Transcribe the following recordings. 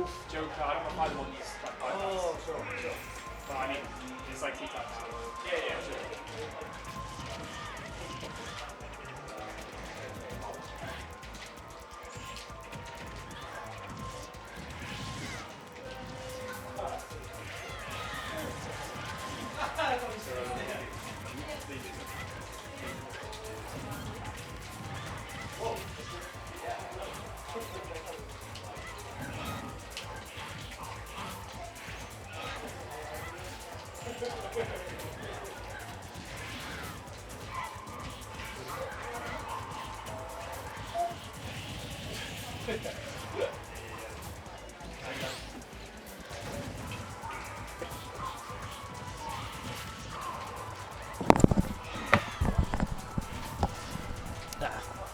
wolf joker. I don't know if either one needs like bypass. Oh, sure. But I mean, it's like 2 times. Yeah, sure.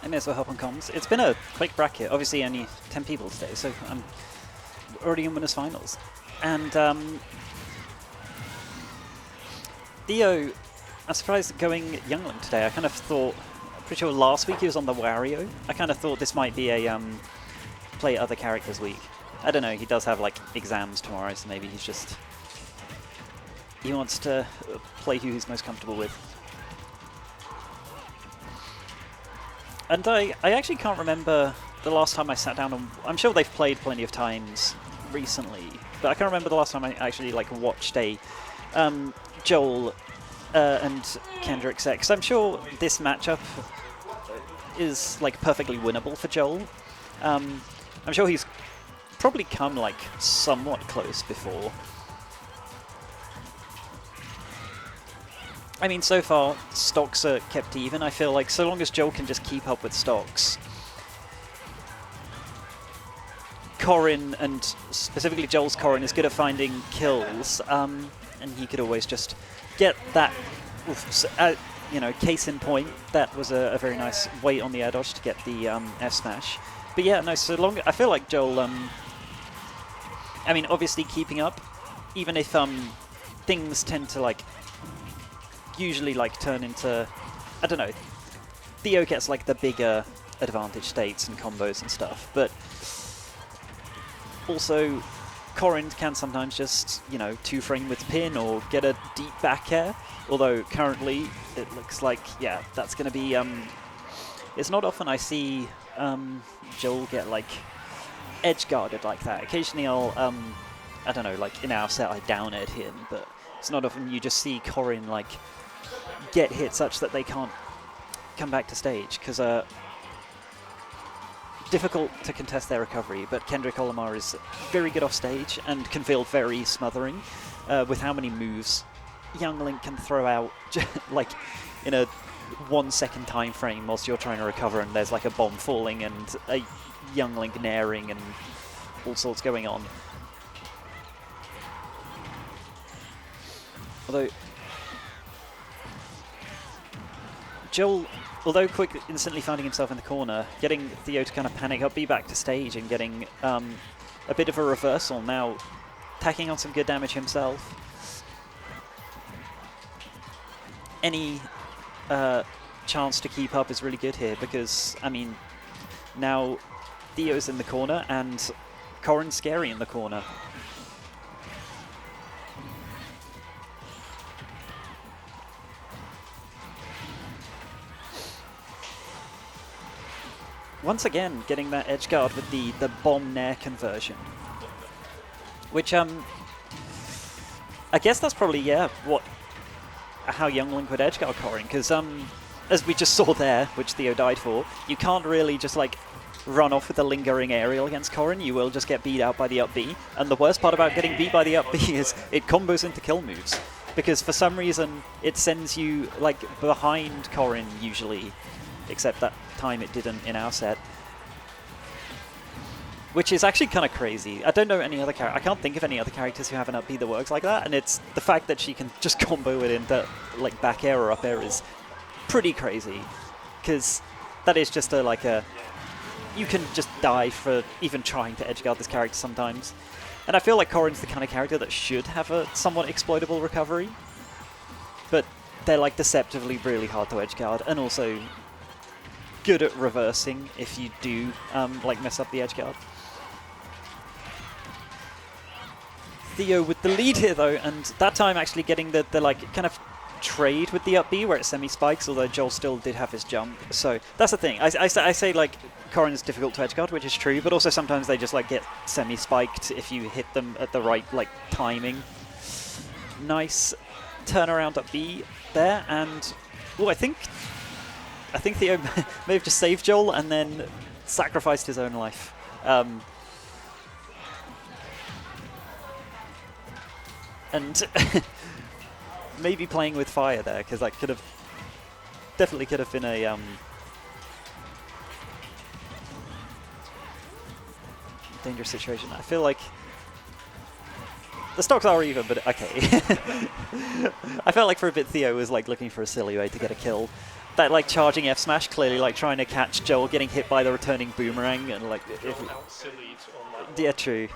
I may as well help on comms. It's been a quick bracket. Obviously, only 10 people today, so I'm already in winners finals. And Theo, I'm surprised going Youngling today. I kind of thought, I'm pretty sure last week he was on the Wario. I kind of thought this might be a play other characters week. I don't know. He does have like exams tomorrow, so maybe he wants to play who he's most comfortable with. And I actually can't remember the last time I sat down and... I'm sure they've played plenty of times recently, but I can't remember the last time I actually like watched a Jole and Kendrick set, because I'm sure this matchup is like perfectly winnable for Jole. I'm sure he's probably come like somewhat close before. I mean, so far, stocks are kept even. I feel like so long as Jole can just keep up with stocks, Corrin, and specifically Joel's Corrin, is good at finding kills, and he could always just get that, you know, case in point, that was a very nice weight on the air dodge to get the F smash. But yeah, no, so long, I feel like Jole, I mean, obviously keeping up, even if things tend to like, usually like turn into, I don't know, Theo gets like the bigger advantage states and combos and stuff, but also Corrin can sometimes just, you know, 2-frame with pin or get a deep back air, although currently it looks like, yeah, that's going to be, it's not often I see Jole get like edge guarded like that. Occasionally I'll, I don't know, like in our set I down aired him, but it's not often you just see Corrin like get hit such that they can't come back to stage, because difficult to contest their recovery, but Kendrick Olimar is very good off stage and can feel very smothering with how many moves Youngling can throw out like in a 1 second time frame whilst you're trying to recover, and there's like a bomb falling and a Youngling naring and all sorts going on. Although Jole, although quick instantly finding himself in the corner, getting Theo to kind of panic up, be back to stage, and getting a bit of a reversal now, tacking on some good damage himself. Any chance to keep up is really good here, because, I mean, now Theo's in the corner and Corrin's scary in the corner. Once again, getting that edge guard with the bomb nair conversion, which I guess that's probably, yeah, how Youngling would edge guard Corrin, because as we just saw there, which Theo died for, you can't really just like run off with a lingering aerial against Corrin. You will just get beat out by the up B, and the worst part about getting beat by the up B is it combos into kill moves, because for some reason it sends you like behind Corrin usually, except that time it didn't in our set, which is actually kind of crazy. I don't know any other character. I can't think of any other characters who have an up B that works like that, and it's the fact that she can just combo it into like back air or up air is pretty crazy, because that is just a like a, you can just die for even trying to edgeguard this character sometimes. And I feel like Corrin's the kind of character that should have a somewhat exploitable recovery, but they're like deceptively really hard to edgeguard, and also good at reversing if you do like mess up the edgeguard. Theo with the lead here though, and that time actually getting the like kind of trade with the up B where it semi-spikes, although Jole still did have his jump. So that's the thing. I say like Corrin's difficult to edgeguard, which is true, but also sometimes they just like get semi-spiked if you hit them at the right like timing. Nice turnaround up B there, and I think Theo may have just saved Jole and then sacrificed his own life. And maybe playing with fire there, because that definitely could have been a dangerous situation. I feel like the stocks are even, but okay. I felt like for a bit Theo was like looking for a silly way to get a kill. That like charging F smash, clearly like trying to catch Jole getting hit by the returning boomerang, and like yeah, true.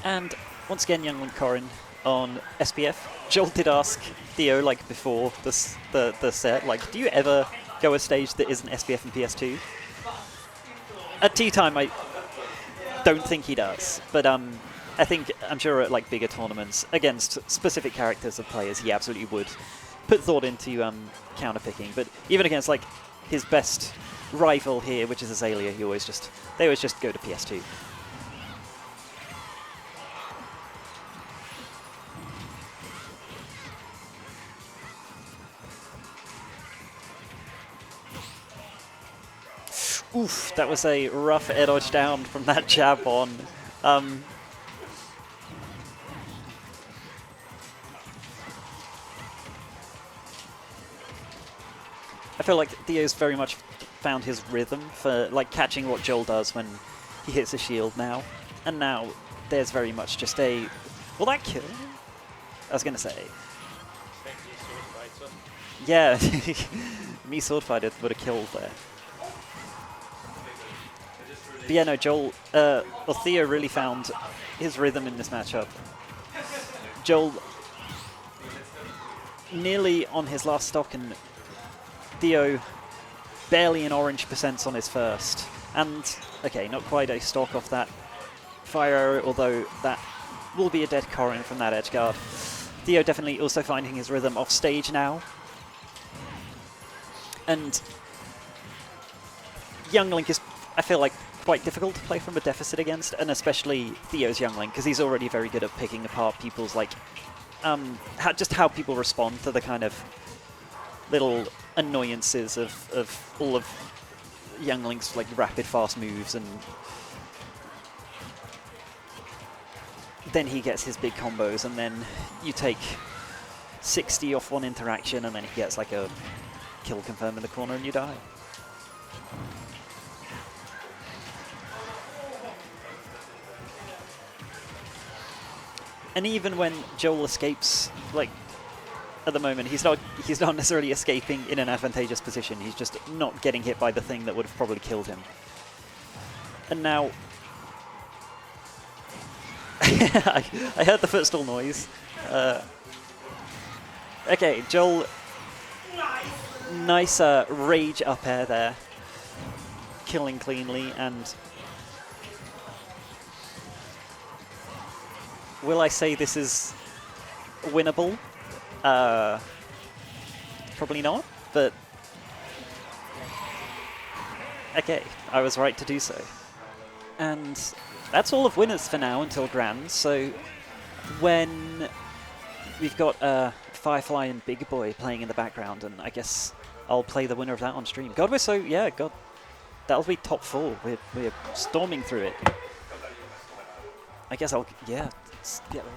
And once again, Young Link Corrin on SPF. Jole did ask Theo, like before the set, like, do you ever go a stage that isn't SPF and PS2? At tea time, I don't think he does, but I'm sure at like bigger tournaments against specific characters of players, he absolutely would put thought into counter picking. But even against like his best rival here, which is Azalea, they always just go to PS2. Oof, that was a rough air dodge down from that jab on. I feel like Theo's very much found his rhythm for like catching what Jole does when he hits a shield now. And now there's very much just a... Will that kill? I was going to say. Yeah, me sword fighter would have killed there. But yeah, no, Theo really found his rhythm in this matchup. Jole nearly on his last stock, and Theo barely an orange percents on his first. And, okay, not quite a stock off that fire arrow, although that will be a dead Corrin from that edge guard. Theo definitely also finding his rhythm off stage now. And Young Link is, I feel like, quite difficult to play from a deficit against, and especially Theo's Young Link, because he's already very good at picking apart people's, like, just how people respond to the kind of little annoyances of all of Young Link's, like, rapid, fast moves, and then he gets his big combos, and then you take 60 off one interaction, and then he gets, like, a kill confirm in the corner, and you die. And even when Jole escapes, like, at the moment, he's not necessarily escaping in an advantageous position. He's just not getting hit by the thing that would have probably killed him. And now... I heard the footstool noise. Okay, Jole... Nice rage up air there. Killing cleanly, and... Will I say this is winnable? Probably not, but okay, I was right to do so. And that's all of winners for now until Grand, so when we've got Firefly and Big Boy playing in the background, and I guess I'll play the winner of that on stream. God, we're so, yeah, God, that'll be top 4. We're storming through it. I guess I'll, yeah, get ready.